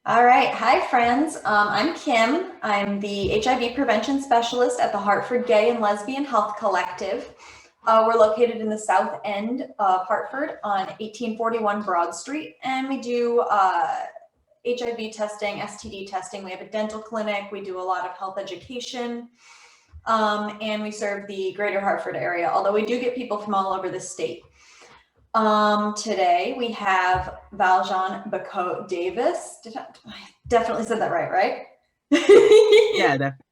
All right. Hi, friends. I'm Kim. I'm the HIV prevention specialist at the Hartford Gay and Lesbian Health Collective. We're located in the South End of Hartford on 1841 Broad Street, and we do HIV testing, STD testing. We have a dental clinic. We do a lot of health education, and we serve the greater Hartford area, although we do get people from all over the state. Today we have Valjean Bacot-Davis. I definitely said that right? Yeah, definitely.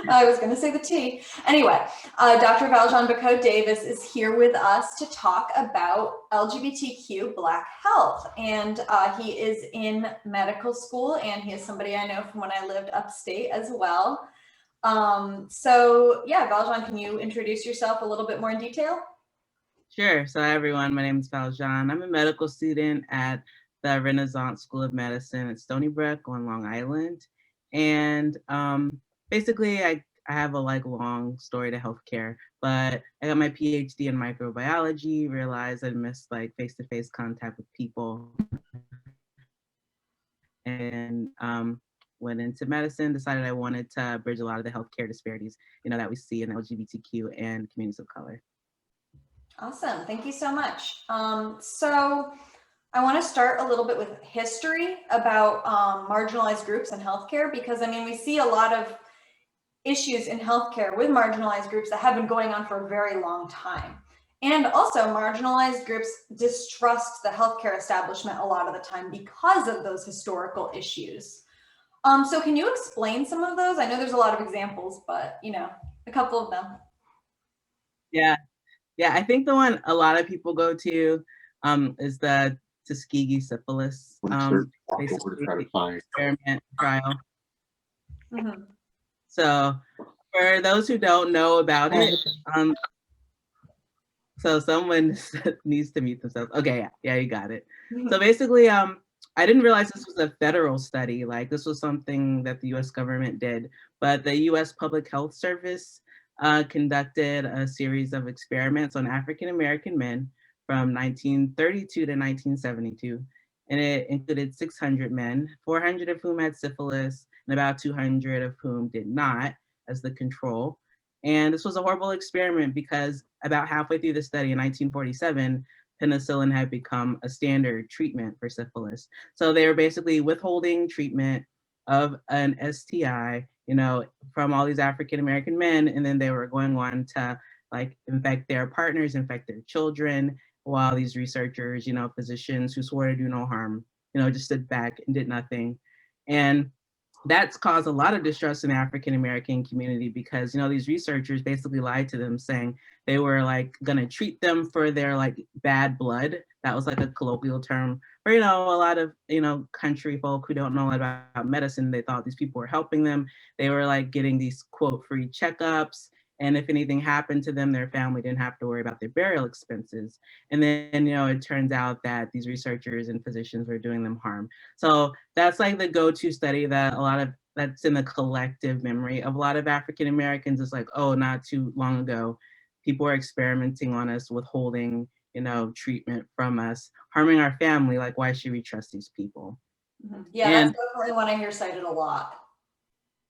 I was going to say the T. Anyway, Dr. Valjean Bacot-Davis is here with us to talk about LGBTQ Black health. And he is in medical school, and he is somebody I know from when I lived upstate as well. So yeah, Valjean, can you introduce yourself a little bit more in detail? Sure. So everyone, my name is Valjean. I'm a medical student at the Renaissance School of Medicine at Stony Brook on Long Island. And basically, I have a long story to healthcare, but I got my PhD in microbiology, realized I missed face-to-face contact with people, and went into medicine, decided I wanted to bridge a lot of the healthcare disparities, that we see in the LGBTQ and communities of color. Awesome. Thank you so much. So I want to start a little bit with history about marginalized groups in healthcare, because I mean, we see a lot of issues in healthcare with marginalized groups that have been going on for a very long time. And also marginalized groups distrust the healthcare establishment a lot of the time because of those historical issues. So can you explain some of those? I know there's a lot of examples, but a couple of them. Yeah, I think the one a lot of people go to is the Tuskegee syphilis basically experiment trial. Mm-hmm. So for those who don't know about it, so someone needs to mute themselves. Okay, yeah, you got it. So basically, I didn't realize this was a federal study. Like this was something that the U.S. government did, but the U.S. Public Health Service conducted a series of experiments on African American men from 1932 to 1972. And it included 600 men, 400 of whom had syphilis, and about 200 of whom did not as the control. And this was a horrible experiment because about halfway through the study in 1947, penicillin had become a standard treatment for syphilis. So they were basically withholding treatment of an STI, from all these African American men, and then they were going on to infect their partners, infect their children, while these researchers, physicians who swore to do no harm, just stood back and did nothing. And that's caused a lot of distrust in the African American community because, these researchers basically lied to them saying they were going to treat them for their bad blood. That was a colloquial term for, a lot of, country folk who don't know about medicine. They thought these people were helping them. They were getting these quote free checkups. And if anything happened to them, their family didn't have to worry about their burial expenses. And then, it turns out that these researchers and physicians were doing them harm. So that's the go-to study that that's in the collective memory of a lot of African Americans. Is oh, not too long ago, people were experimenting on us, withholding, treatment from us, harming our family. Why should we trust these people? Mm-hmm. Yeah, and that's definitely one I hear cited a lot.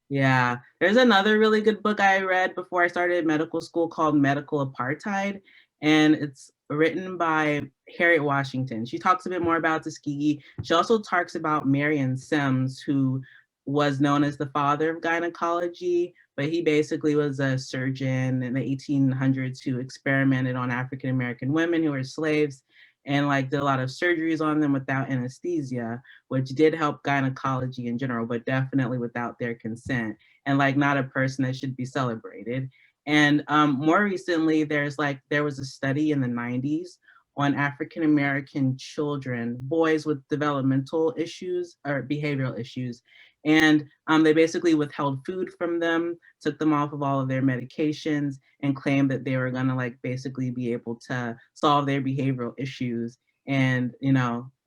Yeah, there's another really good book I read before I started medical school called Medical Apartheid, and it's written by Harriet Washington. She talks a bit more about Tuskegee. She also talks about Marion Sims, who was known as the father of gynecology, but he basically was a surgeon in the 1800s who experimented on African American women who were slaves and did a lot of surgeries on them without anesthesia, which did help gynecology in general, but definitely without their consent, and not a person that should be celebrated. And more recently, there was a study in the 90s on African American children, boys with developmental issues or behavioral issues. And they basically withheld food from them, took them off of all of their medications, and claimed that they were gonna basically be able to solve their behavioral issues. And,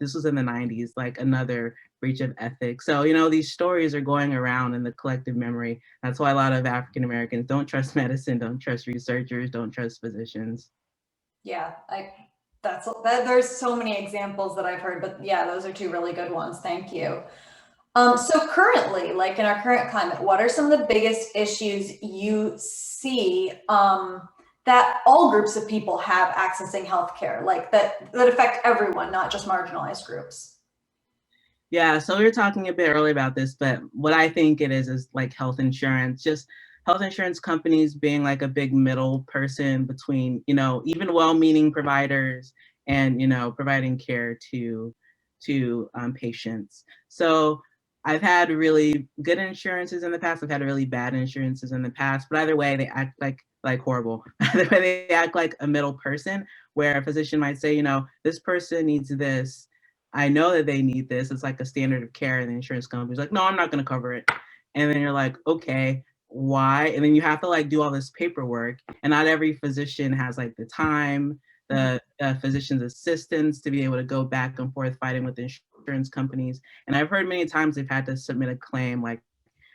this was in the 90s, another breach of ethics. So, these stories are going around in the collective memory. That's why a lot of African Americans don't trust medicine, don't trust researchers, don't trust physicians. Yeah, there's so many examples that I've heard, but yeah, those are two really good ones. Thank you. So currently, like in our current climate, what are some of the biggest issues you see that all groups of people have accessing healthcare, like that affect everyone, not just marginalized groups? Yeah, so we were talking a bit earlier about this, but what I think it is like health insurance, just health insurance companies being like a big middle person between, even well-meaning providers and, providing care to patients. So I've had really good insurances in the past. I've had really bad insurances in the past, but either way, they act like horrible. Either way, they act like a middle person where a physician might say, this person needs this. I know that they need this. It's like a standard of care. And the insurance company's like, no, I'm not going to cover it. And then you're like, okay, why? And then you have to like do all this paperwork. And not every physician has like the time, the physician's assistants to be able to go back and forth fighting with insurance companies. And I've heard many times they've had to submit a claim like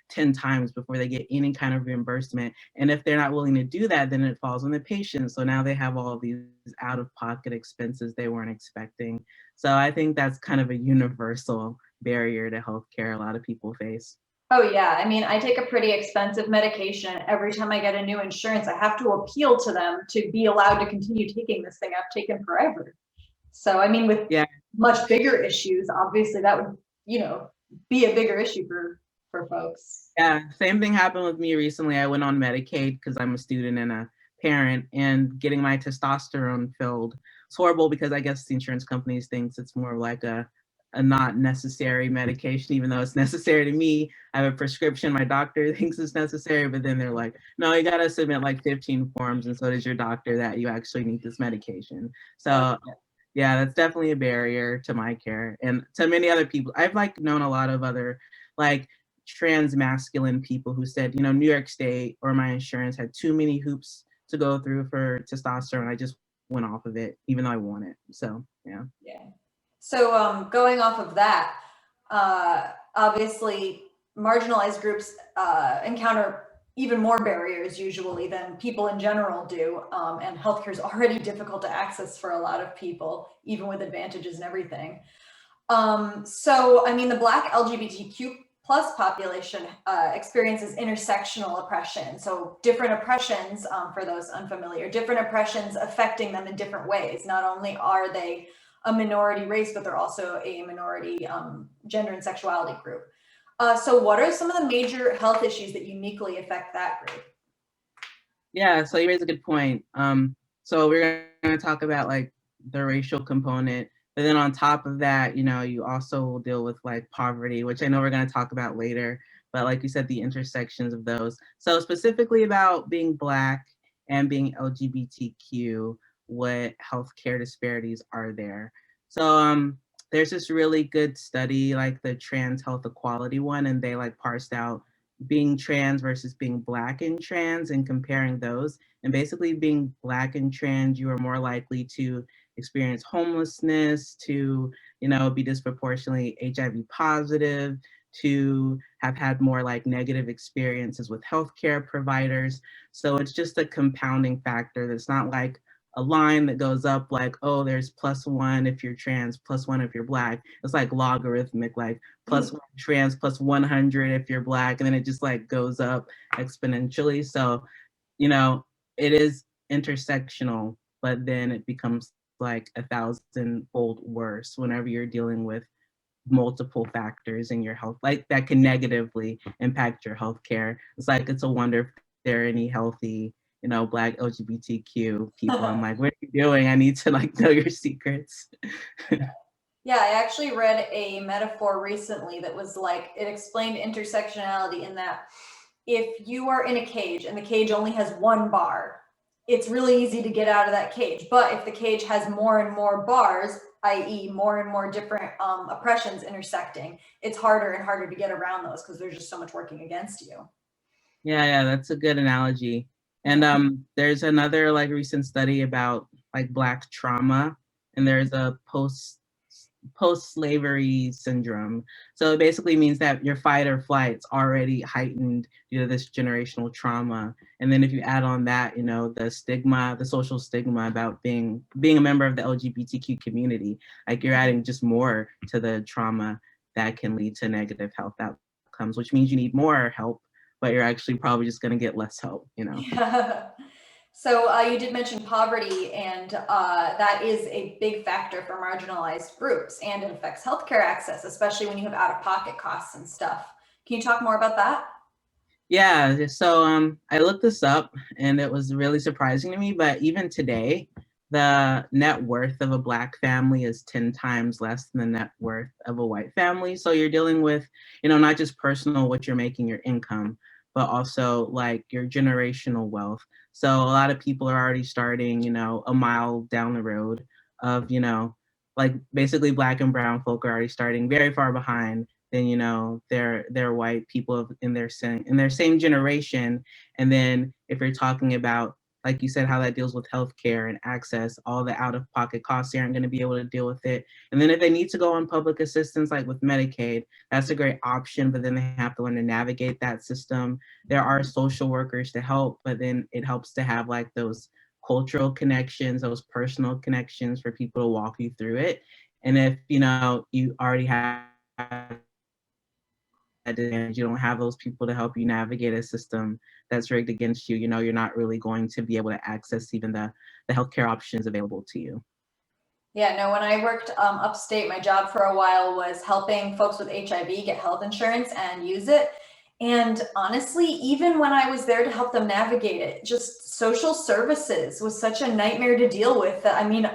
10 times before they get any kind of reimbursement. And if they're not willing to do that, then it falls on the patient. So now they have all of these out-of-pocket expenses they weren't expecting. So I think that's kind of a universal barrier to healthcare a lot of people face. Oh yeah, I mean, I take a pretty expensive medication. Every time I get a new insurance, I have to appeal to them to be allowed to continue taking this thing I've taken forever. So, I mean, with Yeah, much bigger issues, obviously that would, be a bigger issue for folks. yeah. Same thing happened with me recently. I went on Medicaid because I'm a student and a parent, and getting my testosterone filled. It's horrible because I guess the insurance companies thinks it's more like a not necessary medication, even though it's necessary to me. I have a prescription, my doctor thinks it's necessary, but then they're like, no, you gotta submit like 15 forms, and so does your doctor, that you actually need this medication. So yeah, that's definitely a barrier to my care and to many other people. I've like known a lot of other like trans masculine people who said, New York State or my insurance had too many hoops to go through for testosterone. I just went off of it, even though I want it. So yeah. Yeah. So going off of that, obviously marginalized groups encounter even more barriers usually than people in general do. And healthcare is already difficult to access for a lot of people, even with advantages and everything. So, I mean, the Black LGBTQ plus population experiences intersectional oppression. So different oppressions, for those unfamiliar, different oppressions affecting them in different ways. Not only are they a minority race, but they're also a minority gender and sexuality group. So what are some of the major health issues that uniquely affect that group? Yeah, so you raise a good point. So we're going to talk about like the racial component, but then on top of that, you also will deal with like poverty, which I know we're going to talk about later, but like you said, the intersections of those. So specifically about being Black and being LGBTQ, what healthcare disparities are there? So there's this really good study, like the Trans Health Equality one, and they like parsed out being trans versus being Black and trans and comparing those. And basically being Black and trans, you are more likely to experience homelessness, to, be disproportionately HIV positive, to have had more like negative experiences with healthcare providers. So it's just a compounding factor that's not like a line that goes up like, oh, there's +1 if you're trans, +1 if you're Black. It's like logarithmic, like +1 trans, +100 if you're Black, and then it just like goes up exponentially. So, it is intersectional, but then it becomes like 1,000-fold worse whenever you're dealing with multiple factors in your health, like that can negatively impact your healthcare. It's like, it's a wonder if there are any healthy, Black LGBTQ people. I'm like, what are you doing? I need to like know your secrets. Yeah, I actually read a metaphor recently that was like, it explained intersectionality in that if you are in a cage and the cage only has one bar, it's really easy to get out of that cage. But if the cage has more and more bars, i.e. more and more different oppressions intersecting, it's harder and harder to get around those because there's just so much working against you. Yeah, that's a good analogy. And there's another like recent study about like Black trauma, and there's a post-slavery syndrome. So it basically means that your fight or flight's already heightened due to this generational trauma. And then if you add on that, the stigma, the social stigma about being a member of the LGBTQ community, like you're adding just more to the trauma that can lead to negative health outcomes, which means you need more help, but you're actually probably just going to get less help, you know? Yeah. So you did mention poverty, and that is a big factor for marginalized groups, and it affects healthcare access, especially when you have out-of-pocket costs and stuff. Can you talk more about that? Yeah, so I looked this up and it was really surprising to me, but even today, the net worth of a Black family is 10 times less than the net worth of a white family. So you're dealing with, you know, not just personal, what you're making, your income, but also like your generational wealth. So a lot of people are already starting, you know, a mile down the road of, you know, like basically Black and brown folk are already starting very far behind than, you know, they're white people in their same generation. And then if you're talking about, like you said, how that deals with healthcare and access, all the out-of-pocket costs, they aren't going to be able to deal with it. And then if they need to go on public assistance, like with Medicaid, that's a great option, but then they have to learn to navigate that system. There are social workers to help, but then it helps to have like those cultural connections, those personal connections for people to walk you through it. And if, you know, you already have and you don't have those people to help you navigate a system that's rigged against you, you know, you're not really going to be able to access even the healthcare options available to you. Yeah, no, when I worked upstate, my job for a while was helping folks with HIV get health insurance and use it. And honestly, even when I was there to help them navigate it, just social services was such a nightmare to deal with that, I mean,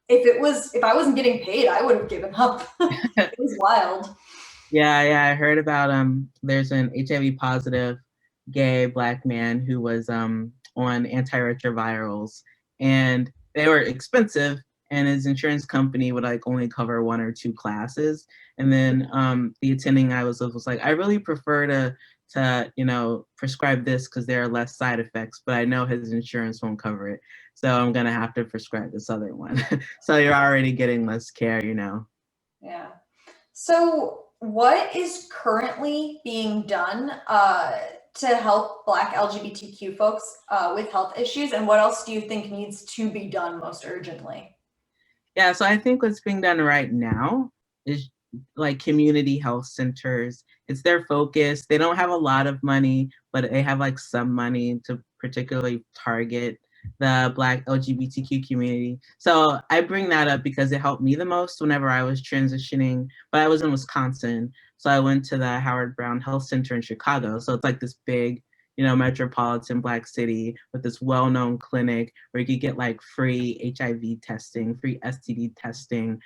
if I wasn't getting paid, I would have given up. It was wild. Yeah, I heard about there's an HIV positive gay Black man who was on antiretrovirals, and they were expensive, and his insurance company would like only cover 1 or 2 classes. And then the attending I was with was like, I really prefer to you know, prescribe this because there are less side effects, but I know his insurance won't cover it, so I'm gonna have to prescribe this other one. So you're already getting less care, you know. Yeah. So, what is currently being done to help Black LGBTQ folks with health issues, and what else do you think needs to be done most urgently? Yeah, so I think what's being done right now is like community health centers. It's their focus. They don't have a lot of money, but they have like some money to particularly target the Black LGBTQ community. So I bring that up because it helped me the most whenever I was transitioning, but I was in Wisconsin. So I went to the Howard Brown Health Center in Chicago. So it's like this big, you know, metropolitan Black city with this well-known clinic where you could get like free HIV testing, free STD testing.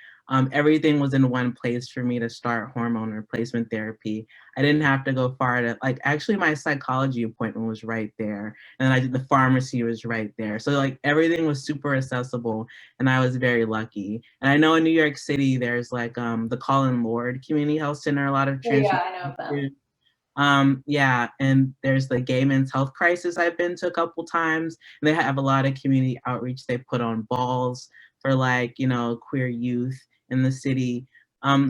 Everything was in one place for me to start hormone replacement therapy. I didn't have to go far to like, actually my psychology appointment was right there. And I did the pharmacy was right there. So like everything was super accessible and I was very lucky. And I know in New York City, there's like the Colin Lord Community Health Center, a lot of Oh, yeah, trans. I know of them. Yeah, and there's the Gay Men's Health Crisis I've been to a couple times. They have a lot of community outreach. They put on balls for like, you know, queer youth in the city.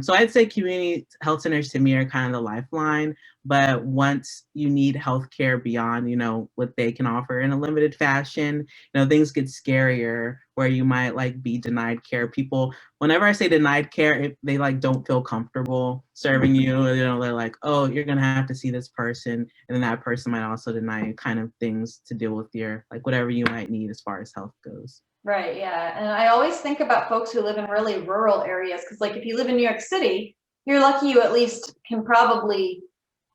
So I'd say community health centers to me are kind of the lifeline. But once you need healthcare beyond, you know, what they can offer in a limited fashion, you know, things get scarier where you might like be denied care. People, whenever I say denied care, if they like don't feel comfortable serving you, you know, they're like, oh, you're gonna have to see this person, and then that person might also deny you kind of things to deal with your like whatever you might need as far as health goes. Right, yeah. And I always think about folks who live in really rural areas because, like, if you live in New York City, you're lucky you at least can probably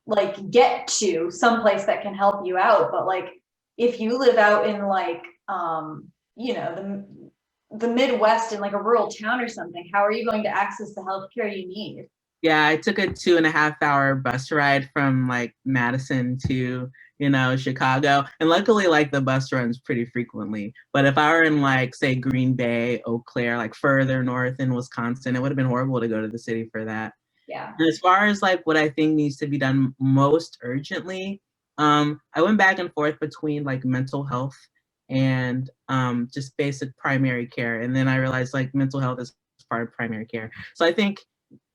like get to someplace that can help you out. But like, if you live out in like, you know, the Midwest in like a rural town or something, how are you going to access the healthcare you need? Yeah, I took a 2.5 hour bus ride from like Madison to, you know, Chicago. And luckily, like the bus runs pretty frequently. But if I were in like, say, Green Bay, Eau Claire, like further north in Wisconsin, it would have been horrible to go to the city for that. Yeah. And as far as like what I think needs to be done most urgently, I went back and forth between like mental health and just basic primary care. And then I realized like mental health is part of primary care. So I think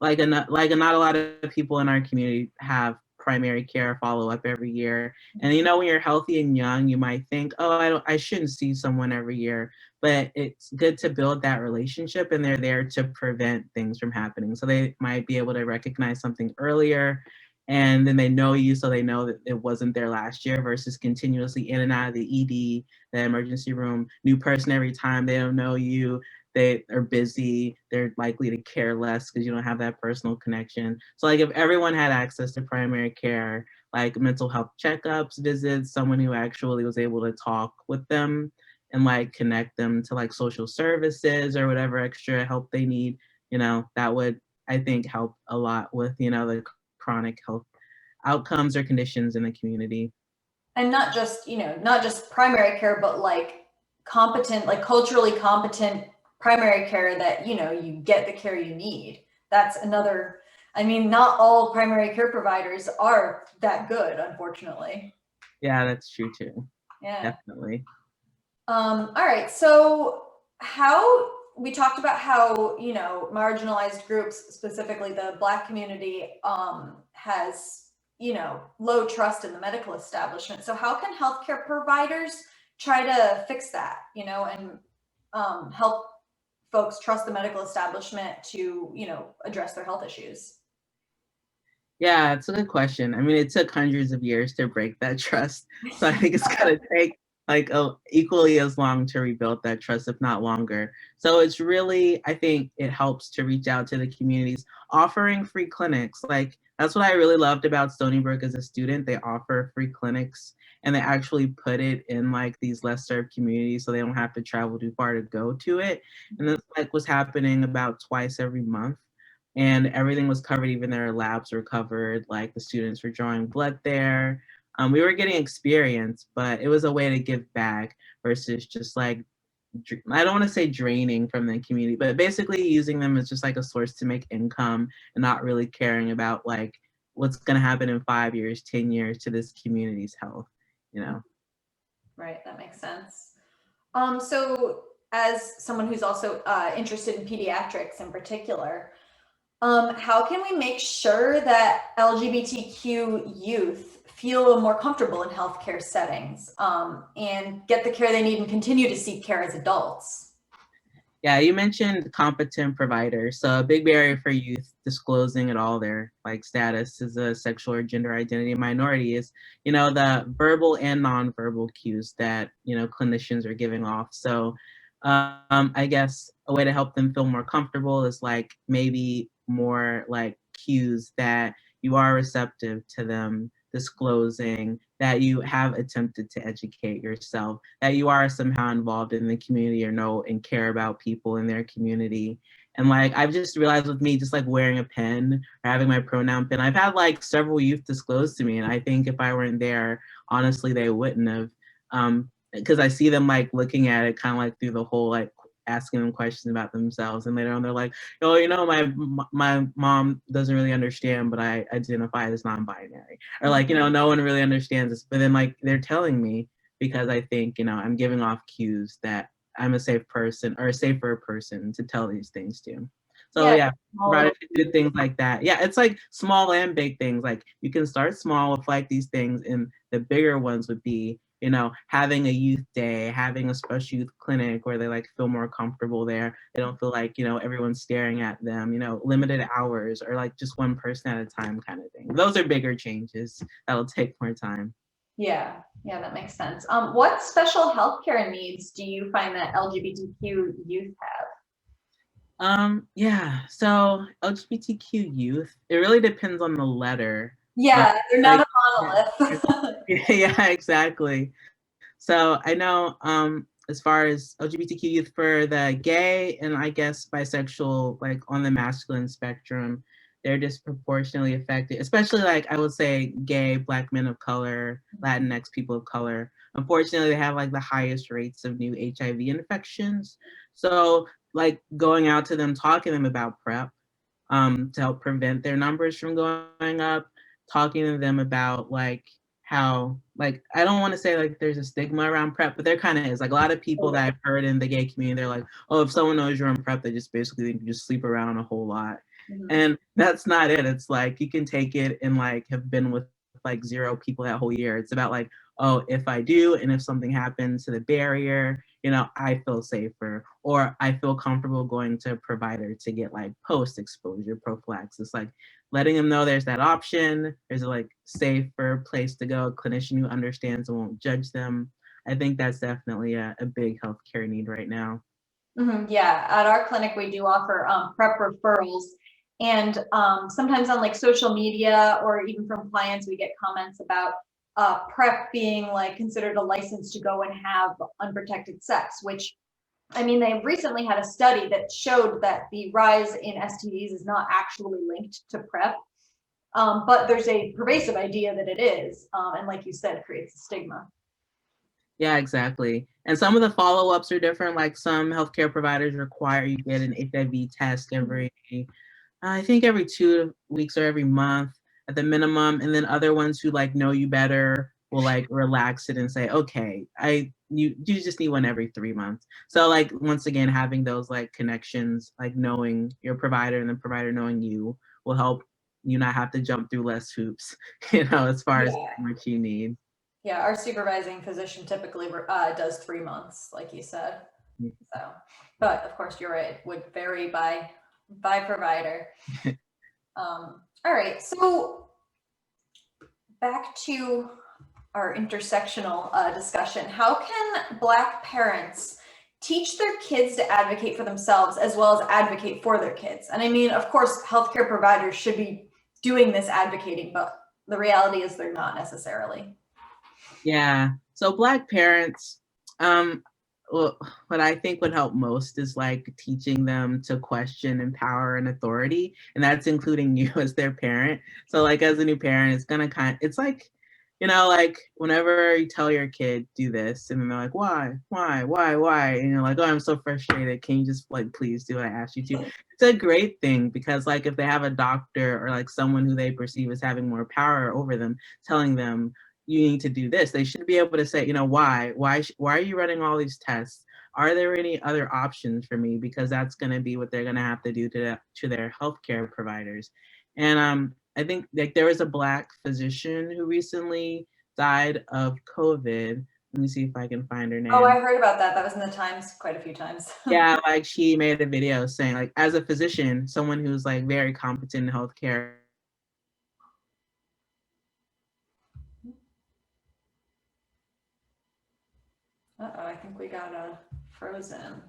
like not a lot of people in our community have primary care follow-up every year. And you know, when you're healthy and young, you might think, oh, I shouldn't see someone every year. But it's good to build that relationship, and they're there to prevent things from happening. So they might be able to recognize something earlier, and then they know you, so they know that it wasn't there last year, versus continuously in and out of the ED, the emergency room, new person every time, they don't know you, they are busy, they're likely to care less because you don't have that personal connection. So like if everyone had access to primary care, like mental health checkups, visits, someone who actually was able to talk with them and like connect them to like social services or whatever extra help they need, you know, that would, I think, help a lot with, you know, the chronic health outcomes or conditions in the community. And not just, you know, not just primary care, but like competent, like culturally competent primary care that, you know, you get the care you need. That's another, I mean, not all primary care providers are that good, unfortunately. Yeah, that's true too. Yeah. Definitely. All right. So how we talked about how, you know, marginalized groups, specifically the Black community, has, you know, low trust in the medical establishment. So how can healthcare providers try to fix that, you know, and help folks trust the medical establishment to, you know, address their health issues? Yeah, it's a good question. I mean, it took hundreds of years to break that trust. So I think it's gonna take like equally as long to rebuild that trust, if not longer. So it's really, I think it helps to reach out to the communities, offering free clinics. Like that's what I really loved about Stony Brook as a student. They offer free clinics, and they actually put it in like these less served communities so they don't have to travel too far to go to it. And this like was happening about twice every month, and everything was covered. Even their labs were covered, like the students were drawing blood there. We were getting experience, but it was a way to give back versus just like, I don't want to say draining from the community, but basically using them as just like a source to make income and not really caring about like what's going to happen in 5 years, 10 years to this community's health, you know? Right, that makes sense. So as someone who's also interested in pediatrics in particular, how can we make sure that LGBTQ youth feel more comfortable in healthcare settings and get the care they need and continue to seek care as adults? Yeah, you mentioned competent providers. So a big barrier for youth disclosing at all their like status as a sexual or gender identity minority is, you know, the verbal and nonverbal cues that, you know, clinicians are giving off. So I guess a way to help them feel more comfortable is like maybe more like cues that you are receptive to them disclosing that you have attempted to educate yourself, that you are somehow involved in the community or know and care about people in their community. And like I've just realized with me just like wearing a pin or having my pronoun pin, I've had like several youth disclose to me. And I think if I weren't there, honestly, they wouldn't have. Because I see them like looking at it kind of like through the whole like asking them questions about themselves, and later on they're like, oh, you know, my mom doesn't really understand, but I identify as non-binary, or like, you know, no one really understands this, but then like they're telling me because I think, you know, I'm giving off cues that I'm a safe person or a safer person to tell these things to. So Yeah, yeah, small provided little, to do things like that. Yeah, it's like small and big things. Like you can start small with like these things, and the bigger ones would be, you know, having a youth day, having a special youth clinic where they like feel more comfortable there. They don't feel like, you know, everyone's staring at them, you know, limited hours or like just one person at a time kind of thing. Those are bigger changes that'll take more time. yeah, yeah, that makes sense. What special healthcare needs do you find that LGBTQ youth have? Yeah, so LGBTQ youth, it really depends on the letter. Um, Yeah, they're not like, a yeah, monolith. yeah, exactly. So I know as far as LGBTQ youth for the gay and I guess bisexual, like on the masculine spectrum, they're disproportionately affected, especially like I would say gay, Black men of color, Latinx people of color. Unfortunately, they have like the highest rates of new HIV infections. So like going out to them, talking to them about PrEP, to help prevent their numbers from going up, talking to them about like how, like, I don't want to say like there's a stigma around PrEP, but there kind of is. Like a lot of people that I've heard in the gay community, they're like, oh, if someone knows you're on PrEP, they just basically just sleep around a whole lot. Mhm. And that's not it. It's like you can take it and like have been with like 0 people that whole year. It's about like, oh, if I do, and if something happens to the barrier, you know, I feel safer, or I feel comfortable going to a provider to get like post-exposure prophylaxis, like letting them know there's that option. There's a like safer place to go, a clinician who understands and won't judge them. I think that's definitely a big healthcare need right now. Yeah, at our clinic, we do offer PrEP referrals. And sometimes on like social media or even from clients, we get comments about PrEP being like considered a license to go and have unprotected sex, which I mean, they recently had a study that showed that the rise in STDs is not actually linked to PrEP, but there's a pervasive idea that it is, and like you said, creates a stigma. Yeah, exactly. And some of the follow-ups are different. Like some healthcare providers require you get an HIV test every, I think every 2 weeks or every month at the minimum. And then other ones who like know you better will like relax it and say, okay, you just need one every 3 months. So like once again, having those like connections, like knowing your provider and the provider knowing you will help you not have to jump through less hoops, you know, as far as Yeah. what you need. Yeah, our supervising physician typically does 3 months, like you said. So, but of course, you're right. It would vary by provider. All right, so back to our intersectional discussion. How can Black parents teach their kids to advocate for themselves as well as advocate for their kids? And I mean, of course, healthcare providers should be doing this advocating, but the reality is they're not necessarily. Yeah. So Black parents, well, what I think would help most is like teaching them to question power and authority, and that's including you as their parent. So like as a new parent, it's like, you know, like whenever you tell your kid do this, and then they're like, why? And you're like, oh, I'm so frustrated. Can you just like please do what I asked you to? It's a great thing because like if they have a doctor or like someone who they perceive as having more power over them, telling them you need to do this. They should be able to say, you know, why are you running all these tests? Are there any other options for me? Because that's going to be what they're going to have to do to their healthcare providers. And I think like there was a Black physician who recently died of COVID. Let me see if I can find her name. Oh, I heard about that. That was in the Times quite a few times. Yeah, like she made a video saying like as a physician, someone who's like very competent in healthcare. Uh-oh, I think we got frozen.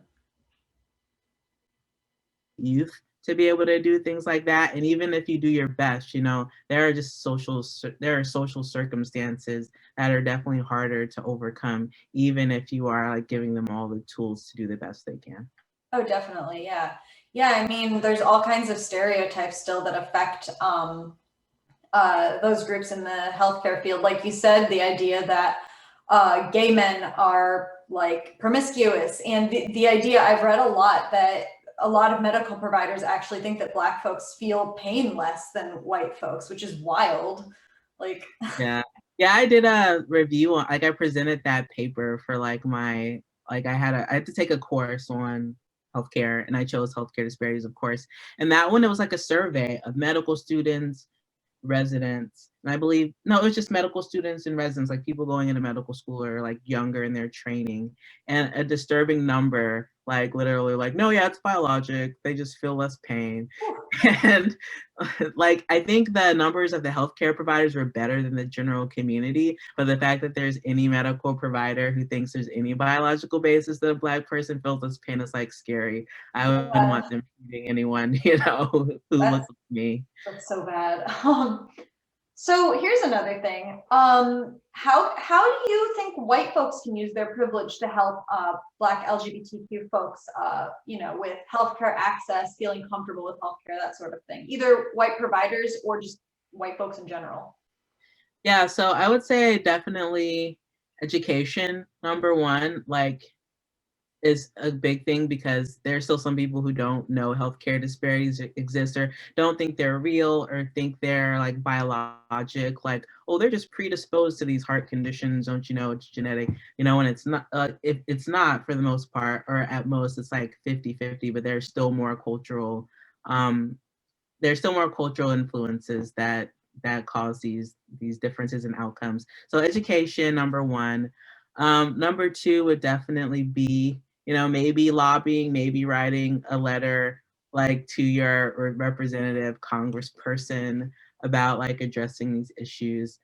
Youth to be able to do things like that. And even if you do your best, you know, there are social circumstances that are definitely harder to overcome, even if you are like giving them all the tools to do the best they can. Oh, definitely. Yeah. Yeah. I mean, there's all kinds of stereotypes still that affect those groups in the healthcare field. Like you said, the idea that gay men are like promiscuous, and the idea I've read a lot that a lot of medical providers actually think that Black folks feel pain less than white folks, which is wild. Like, Yeah. Yeah, I did a review on, like I presented that paper for like I had to take a course on healthcare, and I chose healthcare disparities, of course. And that one, it was like a survey of medical students, residents, and I believe no, it was just medical students and residents, like people going into medical school or like younger in their training, and a disturbing number, like literally like, no, yeah, it's biologic, they just feel less pain. And like I think the numbers of the healthcare providers were better than the general community, but the fact that there's any medical provider who thinks there's any biological basis that a Black person feels this pain is like scary. I wouldn't want them treating anyone, you know, who looks like me. that's so bad. So here's another thing. How do you think white folks can use their privilege to help Black LGBTQ folks, you know, with healthcare access, feeling comfortable with healthcare, that sort of thing? Either white providers or just white folks in general. Yeah, so I would say definitely education, number one, like is a big thing because there's still some people who don't know healthcare disparities exist or don't think they're real or think they're like biologic, like, oh, they're just predisposed to these heart conditions, don't you know it's genetic, you know, and it's not, if it's not for the most part, or at most it's like 50-50, but there's still more cultural influences that that cause these differences in outcomes. So education, number one. Number two would definitely be, maybe lobbying, maybe writing a letter like to your representative congressperson about like addressing these issues.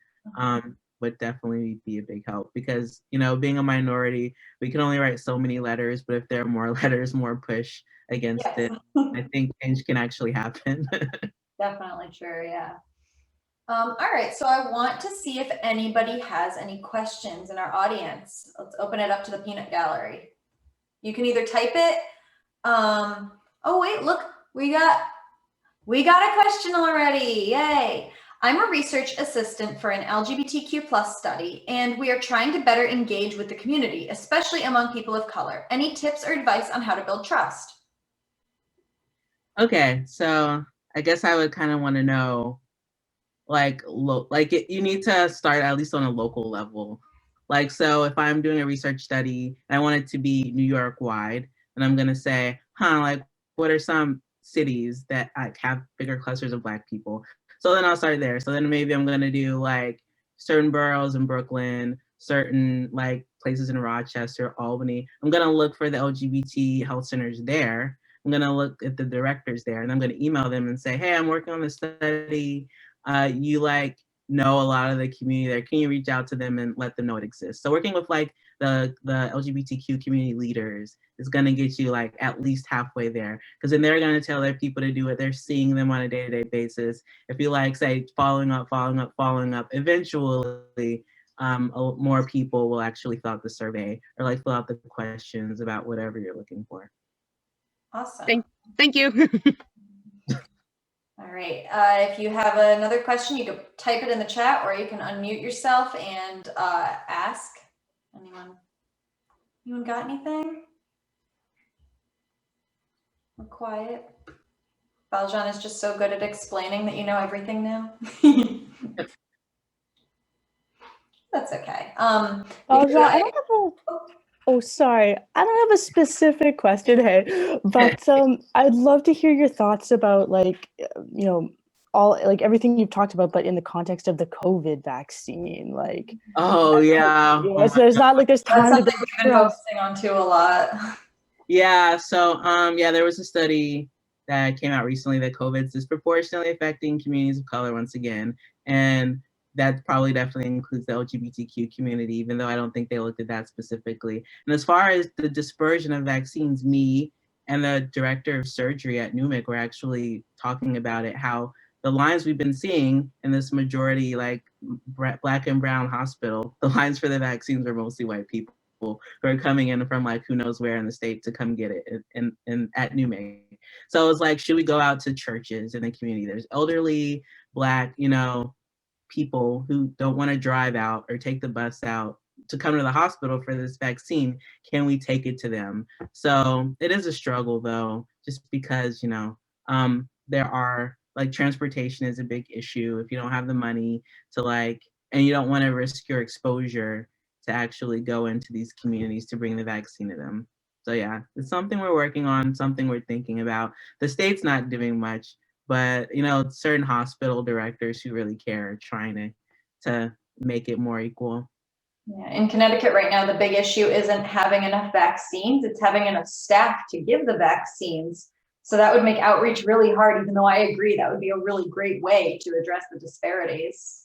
Would definitely be a big help because, being a minority, we can only write so many letters, but if there are more letters, more push against Yes. it, I think change can actually happen. Definitely true, yeah. All right, so I want to see if anybody has any questions in our audience. Let's open it up to the peanut gallery. You can either type it. Oh wait, look, we got a question already. Yay. I'm a research assistant for an LGBTQ plus study, and we are trying to better engage with the community, especially among people of color. Any tips or advice on how to build trust? Okay, so I guess I would kind of want to know, you need to start at least on a local level. Like, so if I'm doing a research study and I want it to be New York wide, and I'm gonna say, like, what are some cities that like have bigger clusters of Black people? So then I'll start there. So then maybe I'm gonna do like certain boroughs in Brooklyn, certain like places in Rochester, Albany. I'm gonna look for the LGBT health centers there. I'm gonna look at the directors there, and I'm gonna email them and say, hey, I'm working on this study. You like know a lot of the community there. Can you reach out to them and let them know it exists? So working with like the LGBTQ community leaders is going to get you like at least halfway there, because then they're going to tell their people to do it. They're seeing them on a day-to-day basis. If you like say following up, eventually more people will actually fill out the survey or like fill out the questions about whatever you're looking for. Awesome. Thank you. All right. If you have another question, you can type it in the chat, or you can unmute yourself and ask. Anyone got anything? We're quiet. Valjean is just so good at explaining that you know everything now. That's okay. Valjean, I don't have a. Oh, sorry. I don't have a specific question, hey, but I'd love to hear your thoughts about all like everything you've talked about, but in the context of the COVID vaccine, like. Oh yeah. So there's not like there's time to we've been focusing on too a lot. Yeah. So there was a study that came out recently that COVID is disproportionately affecting communities of color once again, and that probably definitely includes the LGBTQ community, even though I don't think they looked at that specifically. And as far as the dispersion of vaccines, me and the director of surgery at NUMIC were actually talking about it, how the lines we've been seeing in this majority like Black and brown hospital, the lines for the vaccines were mostly white people who are coming in from like who knows where in the state to come get it in at NUMIC. So it's like, should we go out to churches in the community? There's elderly Black, people who don't want to drive out or take the bus out to come to the hospital for this vaccine. Can we take it to them? So it is a struggle though, just because, there are like transportation is a big issue. If you don't have the money to like, and you don't want to risk your exposure to actually go into these communities to bring the vaccine to them. So yeah, it's something we're working on, something we're thinking about. The state's not doing much, but certain hospital directors who really care are trying to make it more equal. Yeah, in Connecticut right now, the big issue isn't having enough vaccines, it's having enough staff to give the vaccines. So that would make outreach really hard, even though I agree that would be a really great way to address the disparities.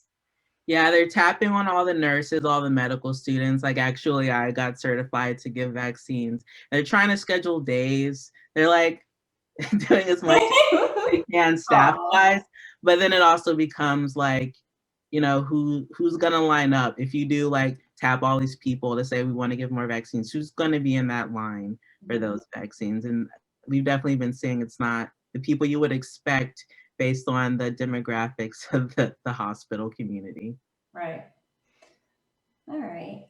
Yeah, they're tapping on all the nurses, all the medical students. Like actually, I got certified to give vaccines. They're trying to schedule days. They're like doing as much as they can staff-wise, but then it also becomes like, who's gonna line up if you do like tap all these people to say we want to give more vaccines? Who's gonna be in that line for those vaccines? And we've definitely been seeing it's not the people you would expect based on the demographics of the hospital community. Right. All right.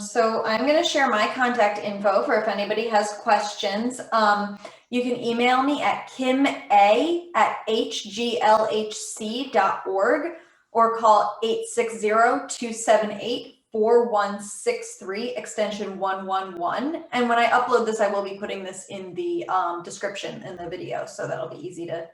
So I'm going to share my contact info for if anybody has questions. You can email me at kima@hglhc.org or call 860-278-4163 extension 111. And when I upload this, I will be putting this in the description in the video, so that'll be easy to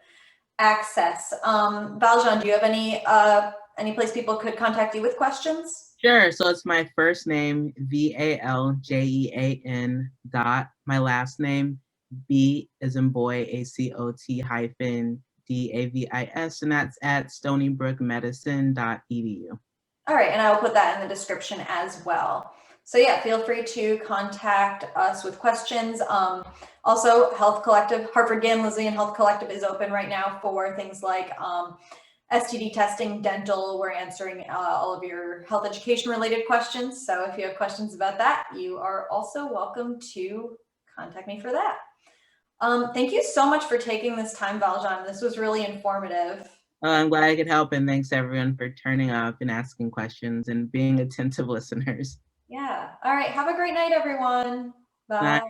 access. Valjean, do you have any place people could contact you with questions? Sure. So it's my first name, Valjean dot my last name, B as in boy, ACOT hyphen DAVIS, and that's at stonybrookmedicine.edu. All right, and I will put that in the description as well. So yeah, feel free to contact us with questions. Also, Health Collective, Hartford Ganlisian Health Collective is open right now for things like STD testing, dental. We're answering all of your health education related questions. So if you have questions about that, you are also welcome to contact me for that. Thank you so much for taking this time, Valjean. This was really informative. I'm glad I could help, and thanks everyone for turning up and asking questions and being attentive listeners. Yeah. All right. Have a great night, everyone. Bye.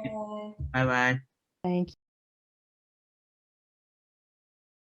Bye bye. Thank you.